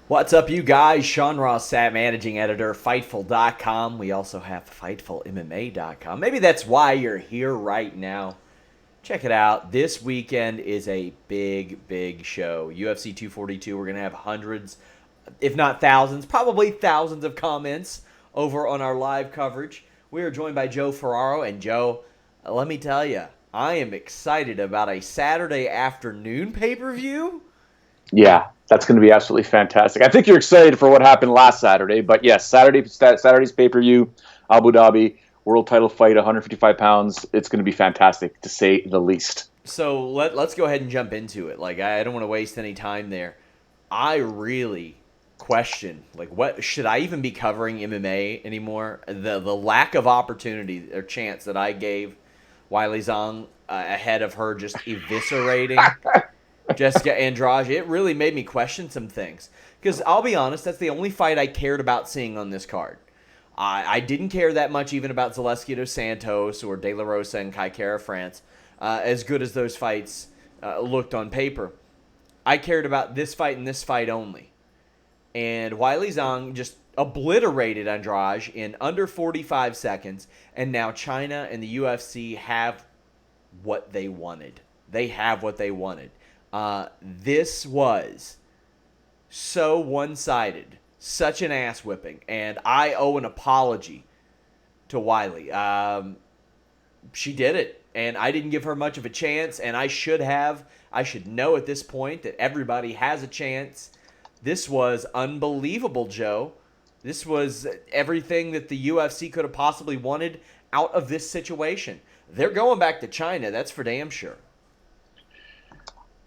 What's up, you guys? Sean Ross Sapp, managing editor, Fightful.com. We also have FightfulMMA.com. Maybe that's why you're here right now. Check it out. This weekend is a big show. UFC 242. We're going to have hundreds, if not thousands, probably thousands of comments over on our live coverage. We are joined by Joe Ferraro. And Joe, let me tell you, I am excited about a Saturday afternoon pay-per-view. Yeah, that's going to be absolutely fantastic. I think you're excited for what happened last Saturday, but yes, Saturday's pay-per-view, Abu Dhabi, world title fight, 155 pounds. It's going to be fantastic, to say the least. So let's go ahead and jump into it. I don't want to waste any time there. I really question, what should I even be covering MMA anymore? The lack of opportunity or chance that I gave Weili Zhang ahead of her just eviscerating Jessica Andrade, it really made me question some things. Because I'll be honest, that's the only fight I cared about seeing on this card. I didn't care that much even about Zaleski dos Santos or De La Rosa and Kai Kara France, as good as those fights looked on paper. I cared about this fight and this fight only. And Weili Zhang just obliterated Andrade in under 45 seconds, and now China and the UFC have what they wanted. They have what they wanted. This was so one-sided, such an ass whipping, and I owe an apology to Weili. She did it, and I didn't give her much of a chance, and I should have. I should know at this point that everybody has a chance. This was unbelievable, Joe. This was everything that the UFC could have possibly wanted out of this situation. They're going back to China, that's for damn sure.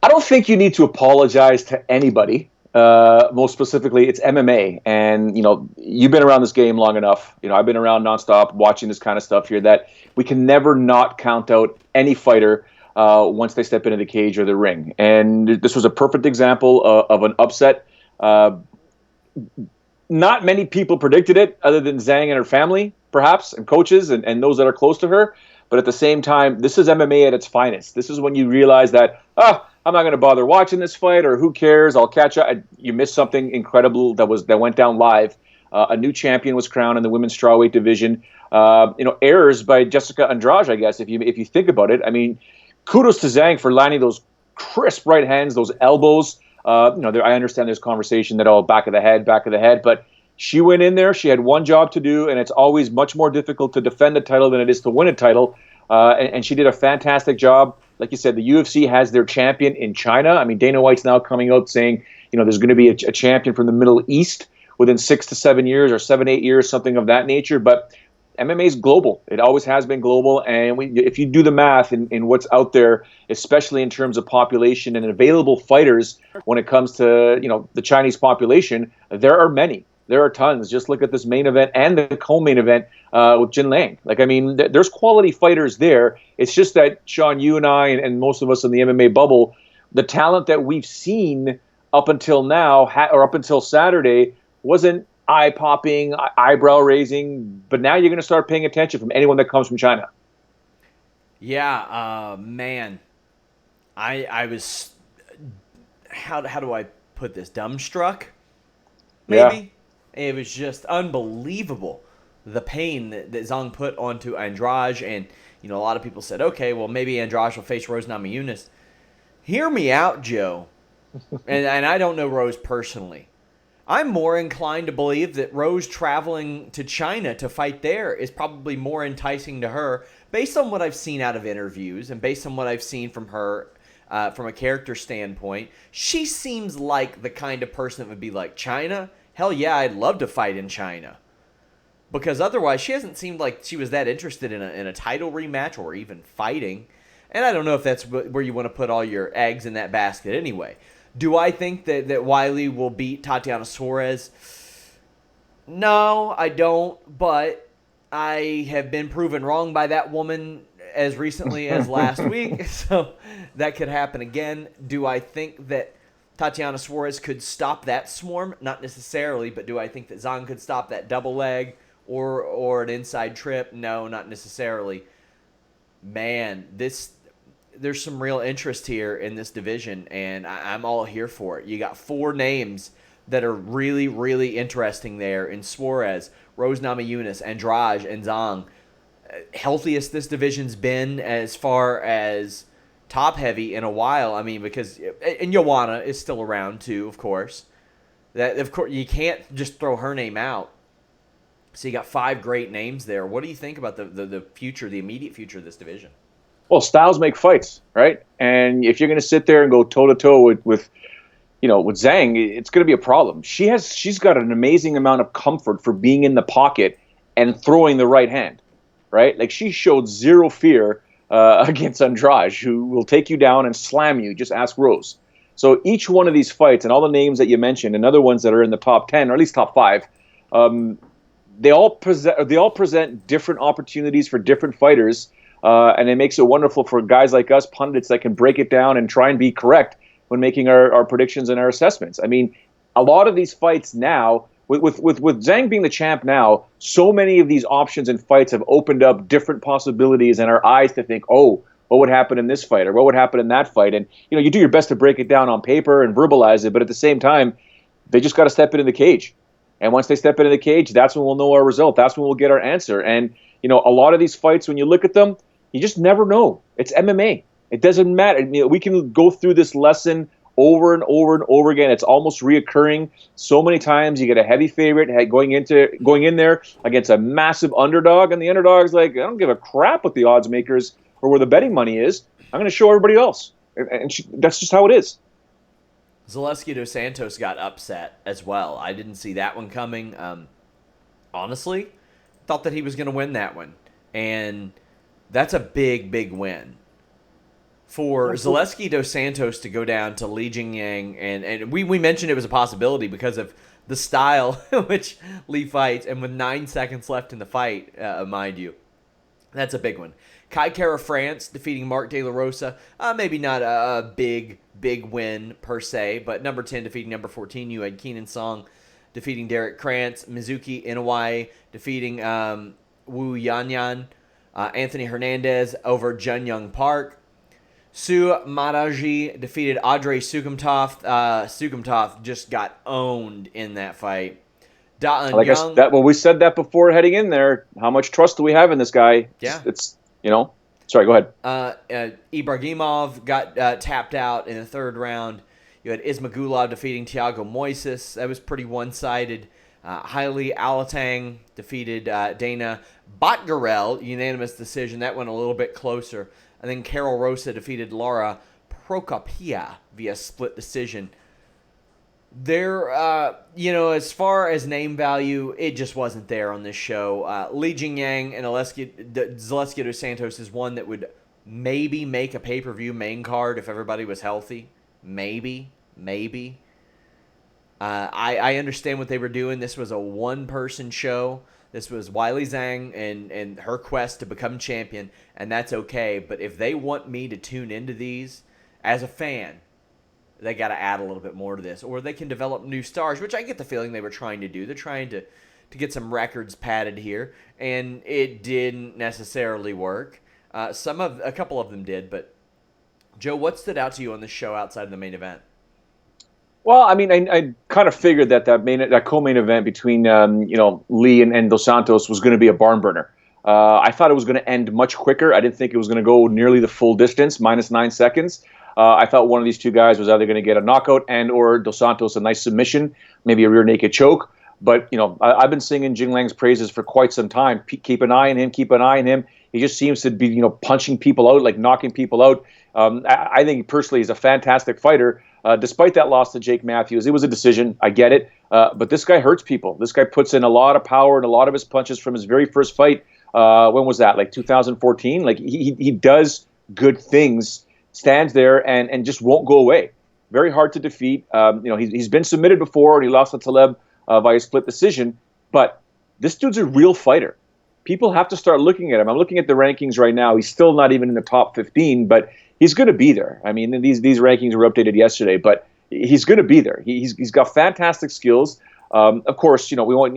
I don't think you need to apologize to anybody. Most specifically, it's MMA, and you've been around this game long enough. I've been around nonstop watching this kind of stuff here that we can never not count out any fighter once they step into the cage or the ring. And this was a perfect example of an upset. Not many people predicted it, other than Zhang and her family, perhaps, and coaches and those that are close to her. But at the same time, this is MMA at its finest. This is when you realize that, I'm not going to bother watching this fight, or who cares? I'll catch up. You missed something incredible that went down live. A new champion was crowned in the women's strawweight division. Errors by Jessica Andrade, I guess, if you think about it. I mean, kudos to Zhang for landing those crisp right hands, those elbows. I understand there's conversation that, back of the head, but she went in there. She had one job to do, and it's always much more difficult to defend a title than it is to win a title. And she did a fantastic job. Like you said, the UFC has their champion in China. I mean, Dana White's now coming out saying, there's going to be a champion from the Middle East within 6 to 7 years or 7, 8 years, something of that nature. But MMA is global. It always has been global. And if you do the math in what's out there, especially in terms of population and available fighters, when it comes to, the Chinese population, there are many. There are tons. Just look at this main event and the co-main event with Jin Lang. There's quality fighters there. It's just that, Sean, you and I and most of us in the MMA bubble, the talent that we've seen up until now, or up until Saturday, wasn't eye-popping, eyebrow-raising. But now you're going to start paying attention from anyone that comes from China. Yeah, man. I was, how do I put this? Dumbstruck, maybe? Yeah. It was just unbelievable, the pain that Zhang put onto Andrade. And, a lot of people said, okay, well, maybe Andrade will face Rose Namajunas. Hear me out, Joe. and I don't know Rose personally. I'm more inclined to believe that Rose traveling to China to fight there is probably more enticing to her, based on what I've seen out of interviews and based on what I've seen from her from a character standpoint. She seems like the kind of person that would be like, China? Hell yeah, I'd love to fight in China. Because otherwise, she hasn't seemed like she was that interested in a title rematch or even fighting. And I don't know if that's where you want to put all your eggs in that basket anyway. Do I think that Weili will beat Tatiana Suarez? No, I don't. But I have been proven wrong by that woman as recently as last week. So that could happen again. Do I think that Tatiana Suarez could stop that swarm? Not necessarily, but do I think that Zhang could stop that double leg or an inside trip? No, not necessarily. Man, there's some real interest here in this division, and I'm all here for it. You got 4 names that are really, really interesting there in Suarez, Rose Namajunas, Andrade, and Zhang. Healthiest this division's been as far as top heavy in a while. I mean, because and Joanna is still around too, of course. That of course you can't just throw her name out. So you got 5 great names there. What do you think about the future, the immediate future of this division? Well, styles make fights, right? And if you're going to sit there and go toe to toe with Zhang, it's going to be a problem. She's got an amazing amount of comfort for being in the pocket and throwing the right hand, right? Like she showed zero fear against Andrade, who will take you down and slam you. Just ask Rose. So each one of these fights and all the names that you mentioned and other ones that are in the top 10 or at least top 5, they all present different opportunities for different fighters. And it makes it wonderful for guys like us, pundits, that can break it down and try and be correct when making our predictions and our assessments. I mean, a lot of these fights now, with Zhang being the champ now, so many of these options and fights have opened up different possibilities and our eyes to think, oh, what would happen in this fight or what would happen in that fight? And, you do your best to break it down on paper and verbalize it, but at the same time, they just got to step into the cage. And once they step into the cage, that's when we'll know our result. That's when we'll get our answer. And, a lot of these fights, when you look at them, you just never know. It's MMA. It doesn't matter. We can go through this lesson over and over and over again. It's almost reoccurring so many times. You get a heavy favorite going in there against a massive underdog, and the underdog's like, I don't give a crap what the odds makers or where the betting money is. I'm going to show everybody else. And that's just how it is. Zaleski dos Santos got upset as well. I didn't see that one coming. Honestly, thought that he was going to win that one. And that's a big, big win. For Zaleski dos Santos to go down to Li Jingyang, and we mentioned it was a possibility because of the style which Li fights, and with 9 seconds left in the fight, mind you. That's a big one. Kai Kara France defeating Mark De La Rosa. Maybe not a big win per se, but number 10 defeating number 14. You had Keenan Song defeating Derek Krantz. Mizuki Inoue defeating Wu Yanyan. Anthony Hernandez over Jun Young Park. Su Madaji defeated Audrey Sukumtov. Sukumtov just got owned in that fight. Like Young, we said that before heading in there. How much trust do we have in this guy? Yeah. It's Sorry, go ahead. Ibragimov got tapped out in the 3rd round. You had Ismagulov defeating Thiago Moises. That was pretty one-sided. Hailey Alatang defeated Dana Botgarel, unanimous decision. That went a little bit closer. And then Carol Rosa defeated Laura Procopia via split decision. There, as far as name value, it just wasn't there on this show. Li Jingyang and Zaleski dos Santos is one that would maybe make a pay-per-view main card if everybody was healthy. Maybe. I understand what they were doing. This was a one-person show. This was Weili Zhang and her quest to become champion, and that's okay. But if they want me to tune into these as a fan, they got to add a little bit more to this. Or they can develop new stars, which I get the feeling they were trying to do. They're trying to get some records padded here, and it didn't necessarily work. A couple of them did, but Joe, what stood out to you on this show outside of the main event? Well, I mean, I kind of figured that co-main event between Lee and Dos Santos was going to be a barn burner. I thought it was going to end much quicker. I didn't think it was going to go nearly the full distance, minus 9 seconds. I thought one of these two guys was either going to get a knockout and or Dos Santos a nice submission, maybe a rear naked choke. But, I've been singing Jing Lang's praises for quite some time. Keep an eye on him. He just seems to be, punching people out, like knocking people out. I think personally he's a fantastic fighter. Despite that loss to Jake Matthews, it was a decision. I get it. But this guy hurts people. This guy puts in a lot of power and a lot of his punches from his very first fight. When was that? Like 2014? Like he does good things, stands there and just won't go away. Very hard to defeat. He's been submitted before and he lost to Taleb via split decision. But this dude's a real fighter. People have to start looking at him. I'm looking at the rankings right now. He's still not even in the top 15, but he's going to be there. I mean, these rankings were updated yesterday, but he's going to be there. He's got fantastic skills. Of course, we want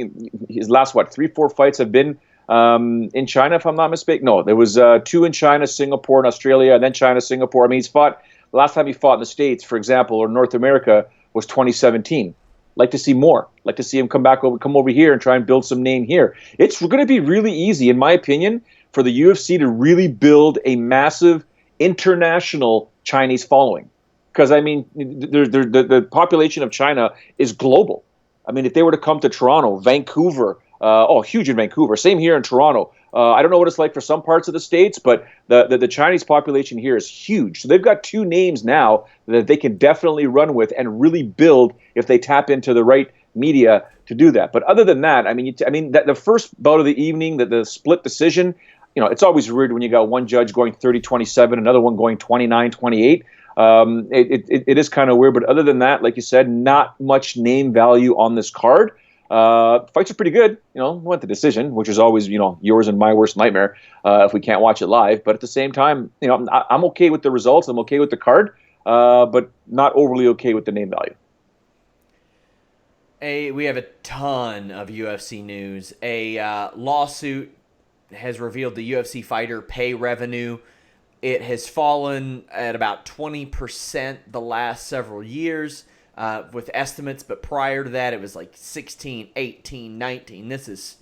his last 3-4 fights have been in China, if I'm not mistaken. No, there was 2 in China, Singapore, and Australia, and then China, Singapore. I mean, the last time he fought in the States, for example, or North America was 2017. like to see more. Like to see him come over here and try and build some name here. It's going to be really easy, in my opinion, for the UFC to really build a massive international Chinese following. Because, I mean, the population of China is global. I mean, if they were to come to Toronto, Vancouver, huge in Vancouver, same here in Toronto. I don't know what it's like for some parts of the States, but the Chinese population here is huge. So they've got two names now that they can definitely run with and really build if they tap into the right media to do that. But other than that, the first bout of the evening, the split decision, it's always weird when you got one judge going 30-27, another one going 29-28. It is kind of weird, but other than that, like you said, not much name value on this card. Fights are pretty good. Went the decision, which is always, yours and my worst nightmare if we can't watch it live. But at the same time, I'm okay with the results. I'm okay with the card, but not overly okay with the name value. We have a ton of UFC news. A lawsuit has revealed the UFC fighter pay revenue. It has fallen at about 20% the last several years with estimates, but prior to that, it was like 16, 18, 19. This is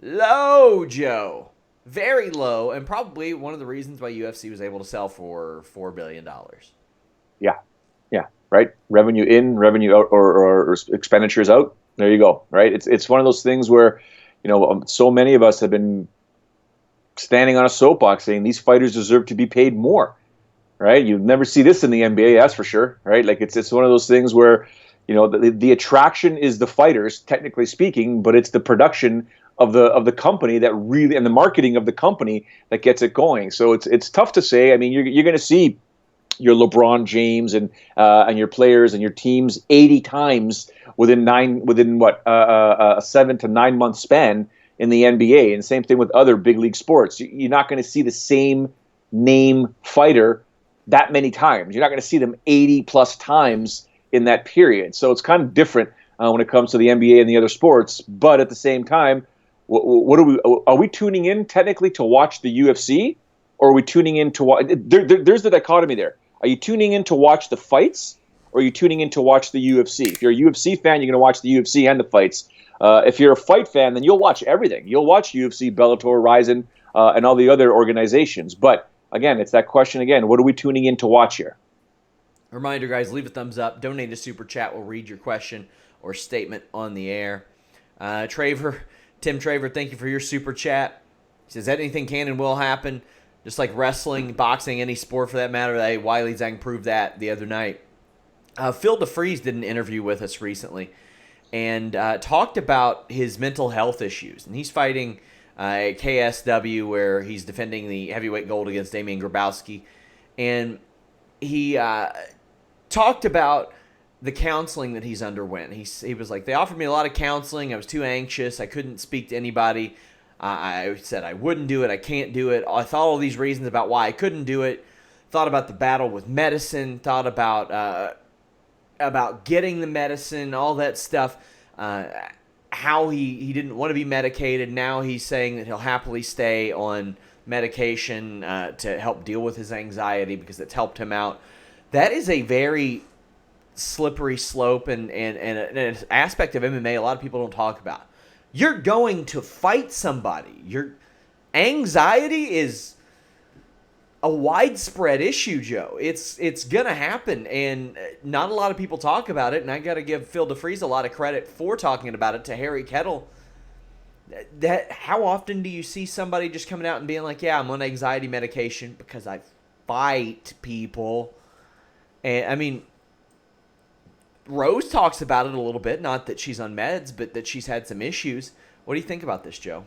low, Joe. Very low, and probably one of the reasons why UFC was able to sell for $4 billion. Yeah, right? Revenue in, revenue out, or expenditures out. There you go, right? It's one of those things where, so many of us have been standing on a soapbox saying these fighters deserve to be paid more, right? You never see this in the NBA, that's for sure, right? Like it's one of those things where, the attraction is the fighters, technically speaking, but it's the production of the company that really, and the marketing of the company that gets it going. So it's tough to say. I mean, you're going to see your LeBron James and your players and your teams 80 times within a 7 to 9 month span in the NBA, and same thing with other big league sports. You're not going to see the same name fighter that many times. You're not going to see them 80 plus times in that period. So it's kind of different when it comes to the NBA and the other sports. But at the same time, are we tuning in technically to watch the UFC, or are we tuning in to watch? There's the dichotomy there. Are you tuning in to watch the fights, or are you tuning in to watch the UFC? If you're a UFC fan, you're going to watch the UFC and the fights. If you're a fight fan, then you'll watch everything. You'll watch UFC, Bellator, Ryzen, and all the other organizations. But again, it's that question again. What are we tuning in to watch here? Reminder, guys, leave a thumbs up. Donate a super chat. We'll read your question or statement on the air. Tim Traver, thank you for your super chat. He says, anything can and will happen, just like wrestling, boxing, any sport for that matter. Weili Zhang proved that the other night. Phil DeFries did an interview with us recently and talked about his mental health issues. And he's fighting KSW, where he's defending the heavyweight gold against Damian Grabowski. And he talked about the counseling that he's underwent. He was like, they offered me a lot of counseling. I was too anxious. I couldn't speak to anybody. I said I wouldn't do it. I can't do it. I thought all these reasons about why I couldn't do it. Thought about the battle with medicine. Thought about getting the medicine, all that stuff. How he didn't want to be medicated. Now he's saying that he'll happily stay on medication to help deal with his anxiety because it's helped him out. That is a very slippery slope and an aspect of MMA a lot of people don't talk about. You're going to fight somebody. Your anxiety is a widespread issue, Joe. It's gonna happen, and not a lot of people talk about it. And I got to give Phil DeFries a lot of credit for talking about it to Harry Kettle. That how often do you see somebody just coming out and being like, "Yeah, I'm on anxiety medication because I fight people," and I mean. Rose talks about it a little bit, not that she's on meds, but that she's had some issues. What do you think about this, Joe?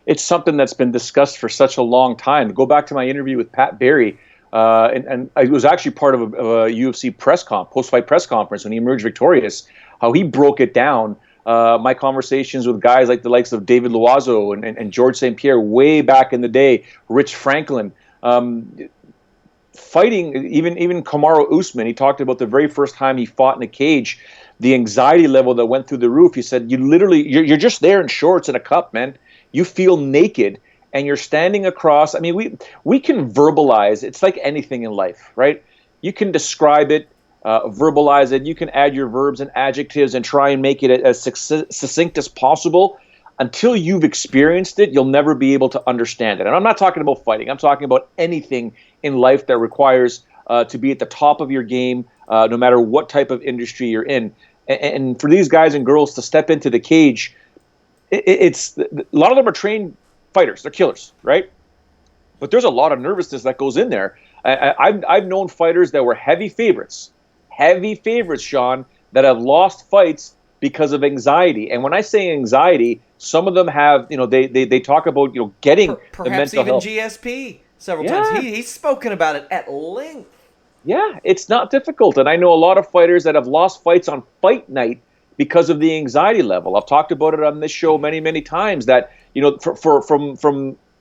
It's something that's been discussed for such a long time. Go back to my interview with Pat Barry, and I was actually part of a UFC post-fight press conference when he emerged victorious, how he broke it down. My conversations with guys like the likes of David Loiseau and George St. Pierre way back in the day, Rich Franklin, fighting, even Kamaru Usman, he talked about the very first time he fought in a cage, the anxiety level that went through the roof. He said, you're just there in shorts and a cup, man. You feel naked and you're standing across. I mean, we can verbalize. It's like anything in life, right? You can describe it verbalize it. You can add your verbs and adjectives and try and make it as succinct as possible. Until you've experienced it, you'll never be able to understand it. And I'm not talking about fighting. I'm talking about anything in life that requires to be at the top of your game, no matter what type of industry you're in. And for these guys and girls to step into the cage, it's a lot of them are trained fighters. They're killers, right? But there's a lot of nervousness that goes in there. I've known fighters that were heavy favorites, Sean, that have lost fights because of anxiety. And when I say anxiety, some of them have, they talk about, getting the mental health. Perhaps even GSP several times. He's spoken about it at length. Yeah, it's not difficult. And I know a lot of fighters that have lost fights on fight night because of the anxiety level. I've talked about it on this show many, many times that,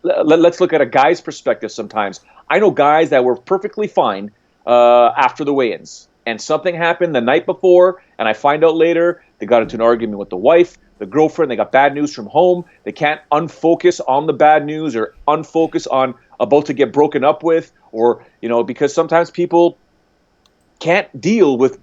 let's look at a guy's perspective sometimes. I know guys that were perfectly fine after the weigh-ins. And something happened the night before, and I find out later they got into an argument with the wife, the girlfriend, they got bad news from home. They can't unfocus on the bad news or unfocus on about to get broken up with, or, because sometimes people can't deal with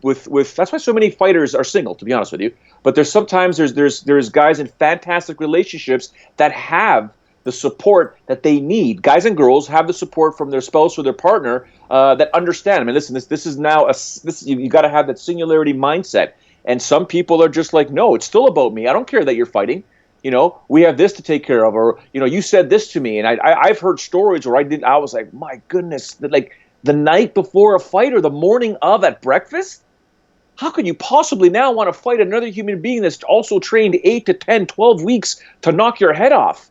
that's why so many fighters are single, to be honest with you. But there's guys in fantastic relationships that have the support that they need. Guys and girls have the support from their spouse or their partner that understand. I mean, listen, this is now you got to have that singularity mindset. And some people are just like, no, it's still about me. I don't care that you're fighting. We have this to take care of, or you said this to me, and I've heard stories where I was like, my goodness, like the night before a fight or the morning of at breakfast. How could you possibly now want to fight another human being that's also trained 8 to 10, 12 weeks to knock your head off?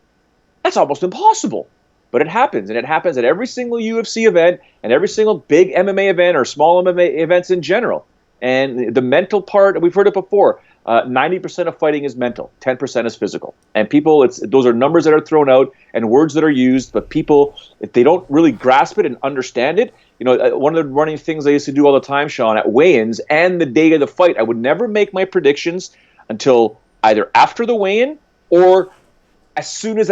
That's almost impossible. But it happens, and it happens at every single UFC event and every single big MMA event or small MMA events in general. And the mental part, we've heard it before, 90% of fighting is mental, 10% is physical. And people, those are numbers that are thrown out and words that are used, but people, if they don't really grasp it and understand it, one of the running things I used to do all the time, Sean, at weigh-ins and the day of the fight, I would never make my predictions until either after the weigh-in or as soon as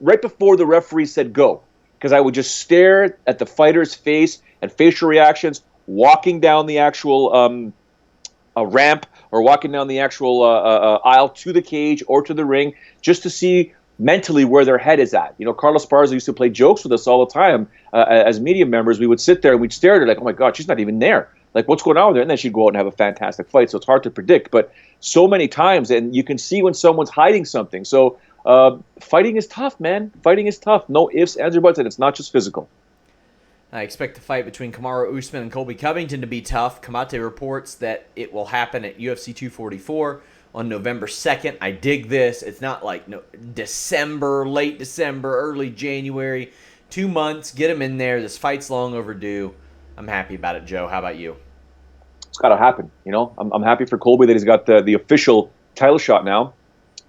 right before the referee said go, because I would just stare at the fighter's face and facial reactions, walking down the actual ramp or walking down the actual aisle to the cage or to the ring, just to see mentally where their head is at. Carlos Barza used to play jokes with us all the time as media members. We would sit there and we'd stare at her like, oh my God, she's not even there. Like, what's going on with her? And then she'd go out and have a fantastic fight. So it's hard to predict, but so many times, and you can see when someone's hiding something. So fighting is tough, man. Fighting is tough. No ifs, ands, or buts, and it's not just physical. I expect the fight between Kamaru Usman and Colby Covington to be tough. Kamate reports that it will happen at UFC 244 on November 2nd. I dig this. It's not like December, late December, early January. 2 months, get him in there. This fight's long overdue. I'm happy about it, Joe. How about you? It's got to happen. I'm happy for Colby that he's got the official title shot now.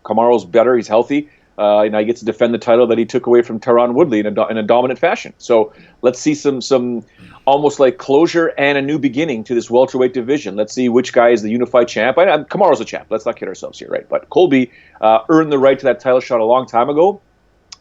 Kamaru's better. He's healthy. He gets to defend the title that he took away from Tyron Woodley in a dominant fashion. So let's see some almost like closure and a new beginning to this welterweight division. Let's see which guy is the unified champ. Kamaru's a champ. Let's not kid ourselves here, right? But Colby earned the right to that title shot a long time ago.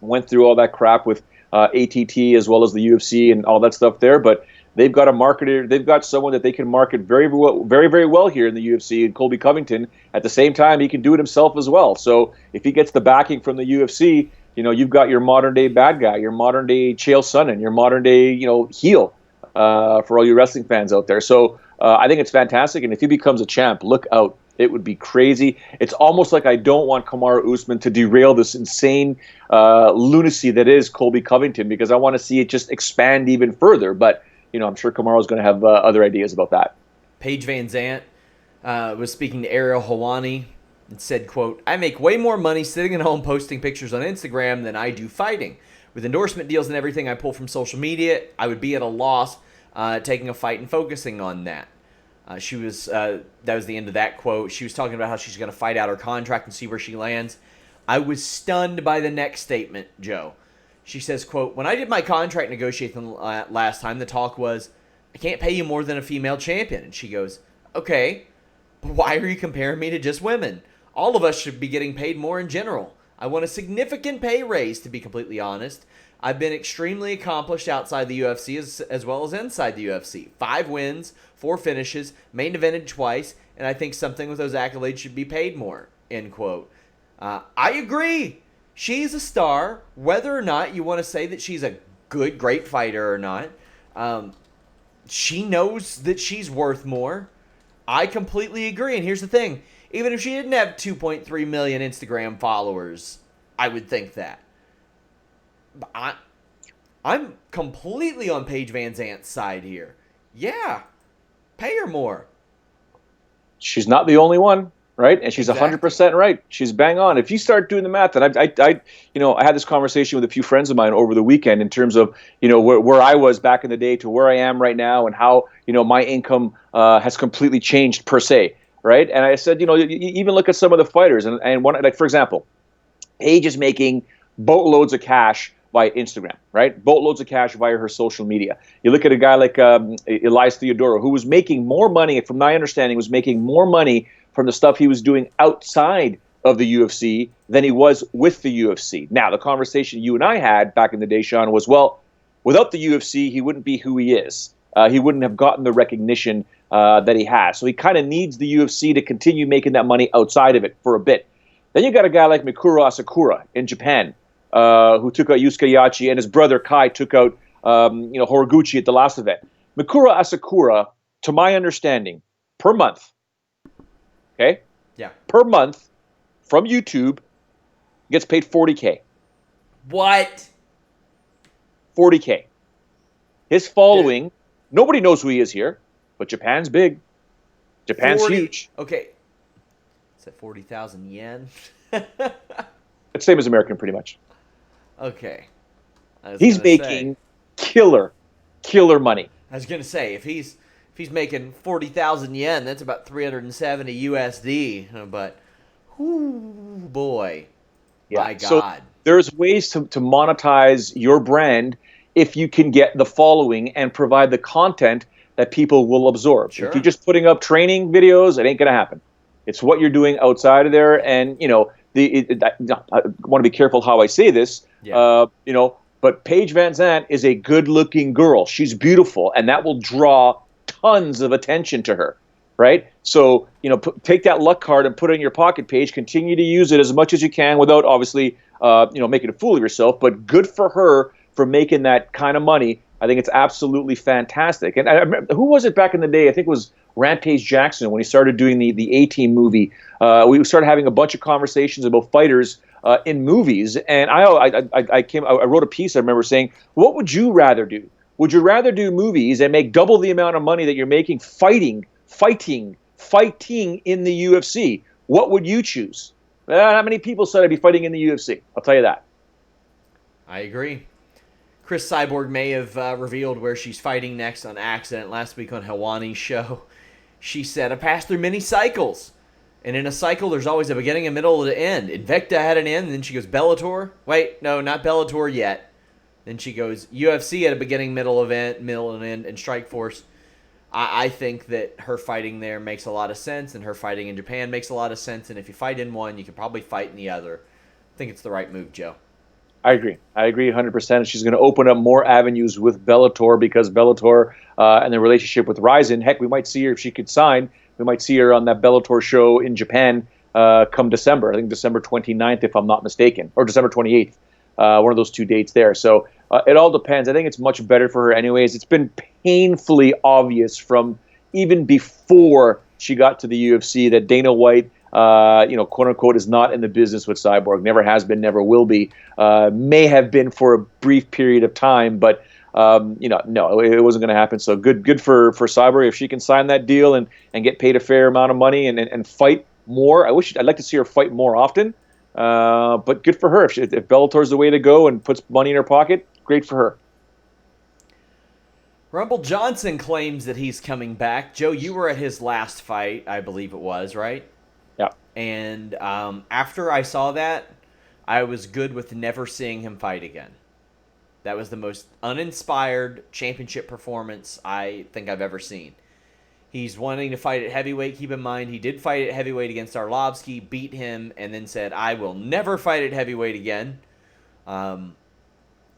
Went through all that crap with ATT as well as the UFC and all that stuff there. But they've got a marketer. They've got someone that they can market very, very well here in the UFC, and Colby Covington. At the same time, he can do it himself as well. So if he gets the backing from the UFC, you've got your modern day bad guy, your modern day Chael Sonnen, your modern day heel for all you wrestling fans out there. So I think it's fantastic. And if he becomes a champ, look out. It would be crazy. It's almost like I don't want Kamaru Usman to derail this insane lunacy that is Colby Covington, because I want to see it just expand even further. But I'm sure Kamaru's going to have other ideas about that. Paige Van Zant was speaking to Ariel Helwani and said, quote, I make way more money sitting at home posting pictures on Instagram than I do fighting. With endorsement deals and everything I pull from social media, I would be at a loss taking a fight and focusing on that. That was the end of that quote. She was talking about how she's going to fight out her contract and see where she lands. I was stunned by the next statement, Joe. She says, quote, when I did my contract negotiation last time, the talk was, I can't pay you more than a female champion. And she goes, okay, but why are you comparing me to just women? All of us should be getting paid more in general. I want a significant pay raise, to be completely honest. I've been extremely accomplished outside the UFC as well as inside the UFC. 5 wins, 4 finishes, main evented twice, and I think something with those accolades should be paid more, end quote. I agree. She's a star, whether or not you want to say that she's a good, great fighter or not. She knows that she's worth more. I completely agree. And here's the thing. Even if she didn't have 2.3 million Instagram followers, I would think that. But I'm completely on Paige Van Zant's side here. Yeah, pay her more. She's not the only one, right? And she's Exactly. 100% right. She's bang on. If you start doing the math, and I had this conversation with a few friends of mine over the weekend in terms of, where I was back in the day to where I am right now, and how, my income has completely changed per se, right? And I said, you even look at some of the fighters, and one, like, for example, Paige is making boatloads of cash via Instagram, right? Boatloads of cash via her social media. You look at a guy like Elias Theodorou, who was making more money, from my understanding, was making more money from the stuff he was doing outside of the UFC than he was with the UFC. Now, the conversation you and I had back in the day, Sean, was, well, without the UFC, he wouldn't be who he is. He wouldn't have gotten the recognition that he has. So he kind of needs the UFC to continue making that money outside of it for a bit. Then you got a guy like Mikuru Asakura in Japan, who took out Yusuke Yachi, and his brother Kai took out Horiguchi at the last event. Mikuru Asakura, to my understanding, per month, okay? Yeah. Per month from YouTube gets paid $40K. What? $40K. His following, nobody knows who he is here, but Japan's big. Japan's huge. Okay. Is that 40,000 yen? It's the same as American, pretty much. Okay. He's making killer money. I was gonna say, if he's making 40,000 yen, that's about 370 USD. But, whoo, boy, yeah. My God. So there's ways to monetize your brand if you can get the following and provide the content that people will absorb. Sure. If you're just putting up training videos, it ain't gonna happen. It's what you're doing outside of there, and I want to be careful how I say this. Yeah. But Paige Van Zant is a good-looking girl. She's beautiful, and that will draw tons of attention to her, right? So, take that luck card and put it in your pocket, Paige. Continue to use it as much as you can without, obviously, making a fool of yourself. But good for her for making that kind of money. I think it's absolutely fantastic. And I remember, who was it back in the day? I think it was Rampage Jackson when he started doing the A-Team movie. We started having a bunch of conversations about fighters in movies, and I wrote a piece. I remember saying, "What would you rather do? Would you rather do movies and make double the amount of money that you're making fighting in the UFC? What would you choose?" How many people said I'd be fighting in the UFC? I'll tell you that. I agree. Chris Cyborg may have revealed where she's fighting next on accident last week on Helwani's show. She said, "I passed through many cycles. And in a cycle, there's always a beginning, a middle, and an end. Invicta had an end, and then she goes Bellator. Wait, no, not Bellator yet. Then she goes UFC at a beginning, middle, and end, and Strikeforce." I think that her fighting there makes a lot of sense, and her fighting in Japan makes a lot of sense. And if you fight in one, you can probably fight in the other. I think it's the right move, Joe. I agree 100%. She's going to open up more avenues with Bellator because Bellator and the relationship with Ryzen. Heck, we might see her if she could sign. We might see her on that Bellator show in Japan come December. I think December 29th, if I'm not mistaken, or December 28th. One of those 2 dates there. So it all depends. I think it's much better for her anyways. It's been painfully obvious from even before she got to the UFC that Dana White, quote unquote, is not in the business with Cyborg. Never has been, never will be. May have been for a brief period of time, but no, it wasn't going to happen. So good for Cyborg if she can sign that deal and get paid a fair amount of money and fight more. I'd like to see her fight more often. But good for her. If Bellator's the way to go and puts money in her pocket, great for her. Rumble Johnson claims that he's coming back. Joe, you were at his last fight, I believe it was, right? Yeah. And after I saw that, I was good with never seeing him fight again. That was the most uninspired championship performance I think I've ever seen. He's wanting to fight at heavyweight. Keep in mind, he did fight at heavyweight against Arlovsky, beat him, and then said, "I will never fight at heavyweight again."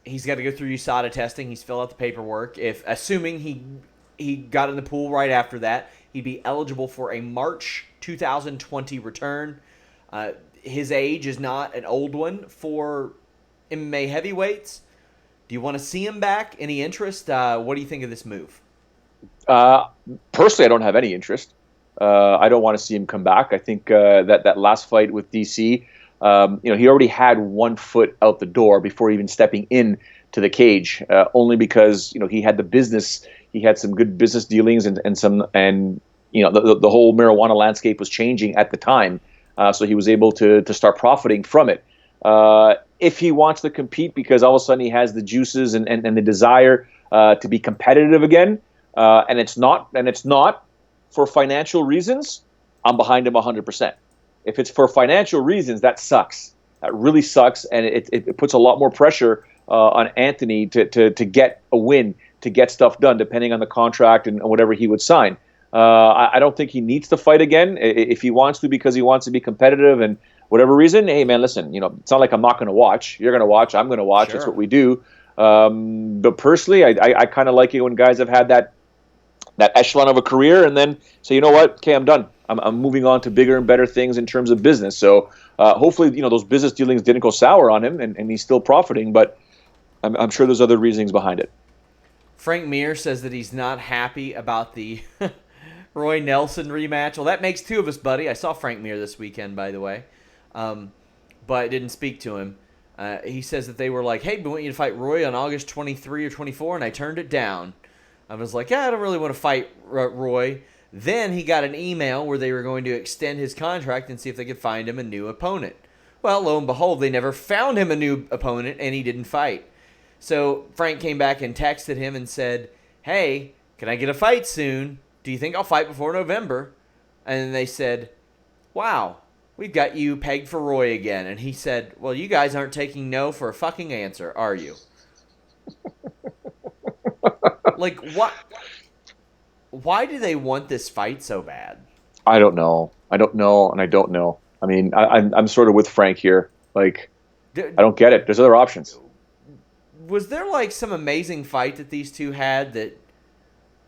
He's got to go through USADA testing. He's filled out the paperwork. Assuming he got in the pool right after that, he'd be eligible for a March 2020 return. His age is not an old one for MMA heavyweights. Do you want to see him back? Any interest? What do you think of this move? Personally, I don't have any interest. I don't want to see him come back. I think that last fight with DC, he already had 1 foot out the door before even stepping in to the cage, only because he had the business. He had some good business dealings and the whole marijuana landscape was changing at the time, so he was able to start profiting from it. If he wants to compete because all of a sudden he has the juices and the desire to be competitive again, and it's not for financial reasons, I'm behind him 100%. If it's for financial reasons, that sucks. That really sucks, and it puts a lot more pressure on Anthony to get a win, to get stuff done, depending on the contract and whatever he would sign. I don't think he needs to fight again. If he wants to because he wants to be competitive and whatever reason, hey, man, listen, it's not like I'm not going to watch. You're going to watch. I'm going to watch. Sure. It's what we do. But personally, I kind of like it when guys have had that echelon of a career and then say, you know what, okay, I'm done. I'm moving on to bigger and better things in terms of business. So hopefully, those business dealings didn't go sour on him and he's still profiting, but I'm sure there's other reasons behind it. Frank Mir says that he's not happy about the Roy Nelson rematch. Well, that makes 2 of us, buddy. I saw Frank Mir this weekend, by the way, but I didn't speak to him. He says that they were like, hey, we want you to fight Roy on August 23 or 24, and I turned it down. I was like, yeah, I don't really want to fight Roy. Then he got an email where they were going to extend his contract and see if they could find him a new opponent. Well, lo and behold, they never found him a new opponent, and he didn't fight. So Frank came back and texted him and said, hey, can I get a fight soon? Do you think I'll fight before November? And they said, wow, we've got you pegged for Roy again. And he said, well, you guys aren't taking no for a fucking answer, are you? Like, what? Why do they want this fight so bad? I don't know. And I don't know. I mean, I'm sort of with Frank here. Like, I don't get it. There's other options. Was there, like, some amazing fight that these two had that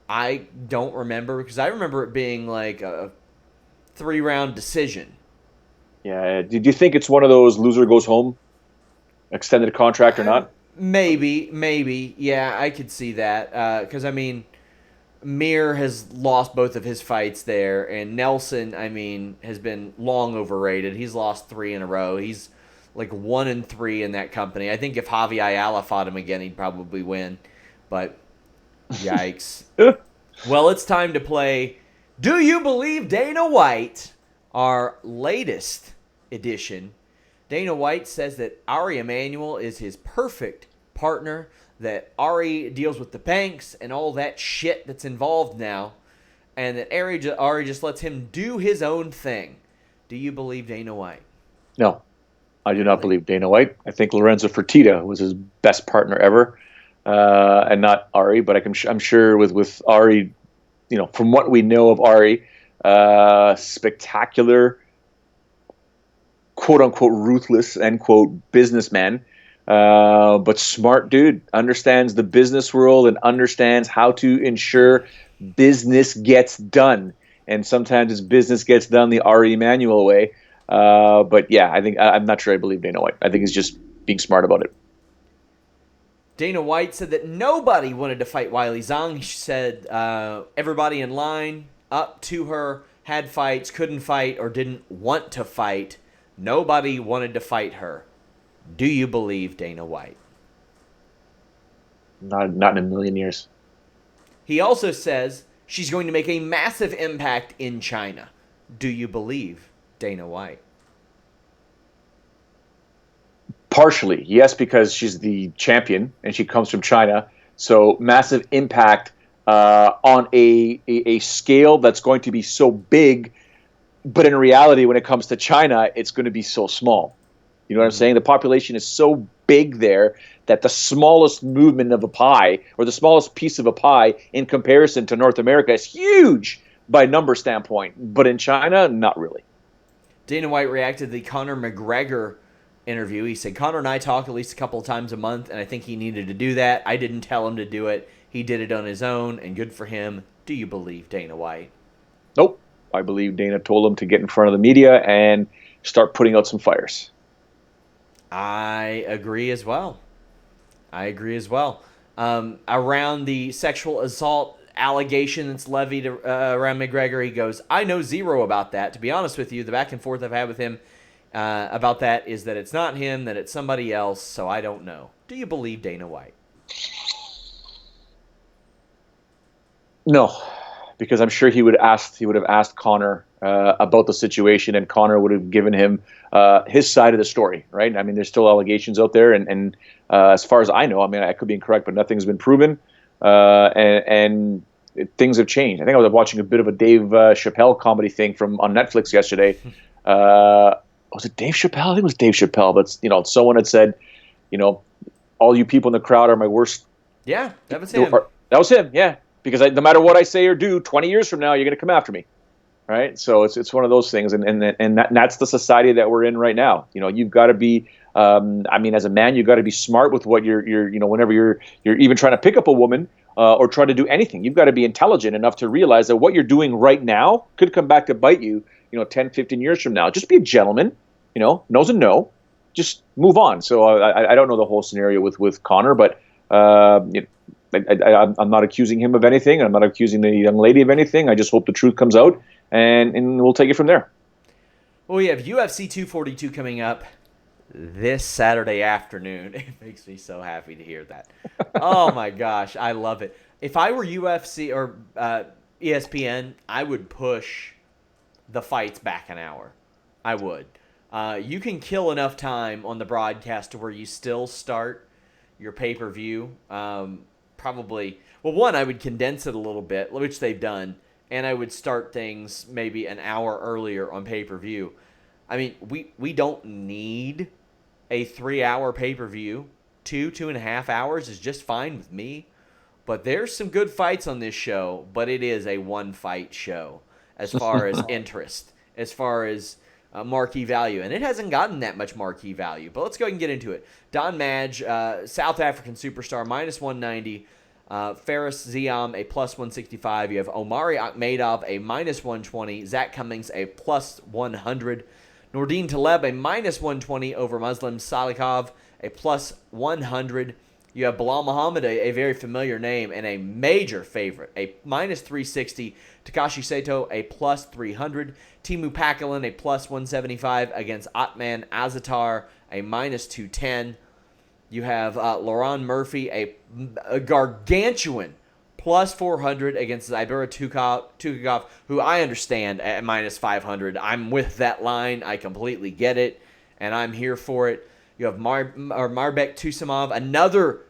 I don't remember? Because I remember it being, like, a 3-round decision. Yeah. Did you think it's one of those loser goes home, extended contract or not? Maybe. Yeah, I could see that. Because, I mean, Mir has lost both of his fights there, and Nelson, I mean, has been long overrated. He's lost 3 in a row. He's like 1-3 in that company. I think if Javi Ayala fought him again, he'd probably win. But yikes. Well, it's time to play Do You Believe Dana White? Our latest edition. Dana White says that Ari Emanuel is his perfect partner, that Ari deals with the banks and all that shit that's involved now, and that Ari just lets him do his own thing. Do you believe Dana White? No, I do not believe Dana White. I think Lorenzo Fertitta was his best partner ever, and not Ari. But I'm sure with Ari, from what we know of Ari, spectacular, quote unquote ruthless end quote businessman. But smart dude, understands the business world and understands how to ensure business gets done. And sometimes it's business gets done the Ari Emanuel way. But yeah, I'm not sure I believe Dana White. I think he's just being smart about it. Dana White said that nobody wanted to fight Weili Zhang. She said everybody in line up to her had fights, couldn't fight, or didn't want to fight. Nobody wanted to fight her. Do you believe Dana White? Not in a million years. He also says she's going to make a massive impact in China. Do you believe Dana White? Partially, yes, because she's the champion and she comes from China. So massive impact on a scale that's going to be so big. But in reality, when it comes to China, it's going to be so small. You know what I'm saying? The population is so big there that the smallest movement of a pie or the smallest piece of a pie in comparison to North America is huge by number standpoint. But in China, not really. Dana White reacted to the Conor McGregor interview. He said, Conor and I talk at least a couple of times a month, and I think he needed to do that. I didn't tell him to do it. He did it on his own, and good for him. Do you believe Dana White? Nope. I believe Dana told him to get in front of the media and start putting out some fires. I agree as well. Around the sexual assault allegation that's levied around McGregor, he goes, I know zero about that. To be honest with you, the back and forth I've had with him about that is that it's not him, that it's somebody else, so I don't know. Do you believe Dana White? No, because I'm sure he would have asked Conor about the situation, and Conor would have given him his side of the story, right? I mean, there's still allegations out there, and as far as I know, I mean, I could be incorrect, but nothing's been proven, and things have changed. I think I was watching a bit of a Dave Chappelle comedy thing on Netflix yesterday. Was it Dave Chappelle? I think it was Dave Chappelle, but someone had said, all you people in the crowd are my worst. Yeah, that was him. That was him, yeah. Because no matter what I say or do, 20 years from now, you're going to come after me, right? So it's one of those things, and that's the society that we're in right now. You've got to be, as a man, you've got to be smart with what you're whenever you're even trying to pick up a woman or try to do anything, you've got to be intelligent enough to realize that what you're doing right now could come back to bite you, 10, 15 years from now. Just be a gentleman, no's a no, just move on. So I don't know the whole scenario with Conor, but I'm not accusing him of anything. I'm not accusing the young lady of anything. I just hope the truth comes out, and we'll take it from there. Well, we have UFC 242 coming up this Saturday afternoon. It makes me so happy to hear that. Oh, my gosh. I love it. If I were UFC or ESPN, I would push the fights back an hour. I would. You can kill enough time on the broadcast to where you still start your pay-per-view. Probably, well, one, I would condense it a little bit, which they've done, and I would start things maybe an hour earlier on pay-per-view. I mean, we don't need a 3-hour pay-per-view. 2.5 hours is just fine with me. But there's some good fights on this show, but it is a one-fight show as far as interest, as far as marquee value. And it hasn't gotten that much marquee value. But let's go ahead and get into it. Don Madge, South African superstar, minus 190. Faris Ziam, a plus 165. You have Omari Akhmedov, a minus 120. Zach Cummings, a plus 100. Nordine Taleb, a minus 120 over Muslim Salikov, a plus 100. You have Bilal Muhammad, a very familiar name and a major favorite, a minus 360. Takashi Sato, a plus 300. Timu Pakalin, a plus 175 against Atman Azatar, a minus 210. You have Laurent Murphy, a gargantuan plus 400 against Zybura Tukagov, who I understand at minus 500. I'm with that line. I completely get it, and I'm here for it. You have Marbek Tusimov, another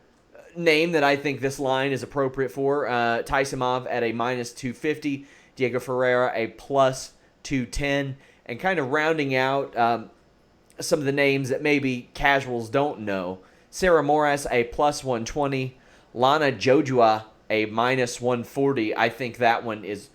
name that I think this line is appropriate for. Taisimov at a minus 250. Diego Ferreira, a plus 210. And kind of rounding out some of the names that maybe casuals don't know. Sarah Moras, a plus 120. Lana Jojua, a minus 140. I think that one is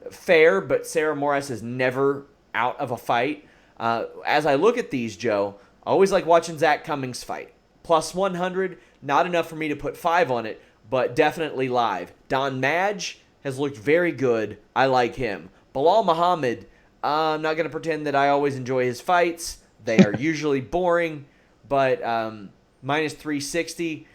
fair, but Sarah Moras is never out of a fight. As I look at these, Joe, I always like watching Zach Cummings fight. Plus 100, not enough for me to put 5 on it, but definitely live. Don Madge has looked very good. I like him. Bilal Muhammad, I'm not going to pretend that I always enjoy his fights. They are usually boring, but minus 360,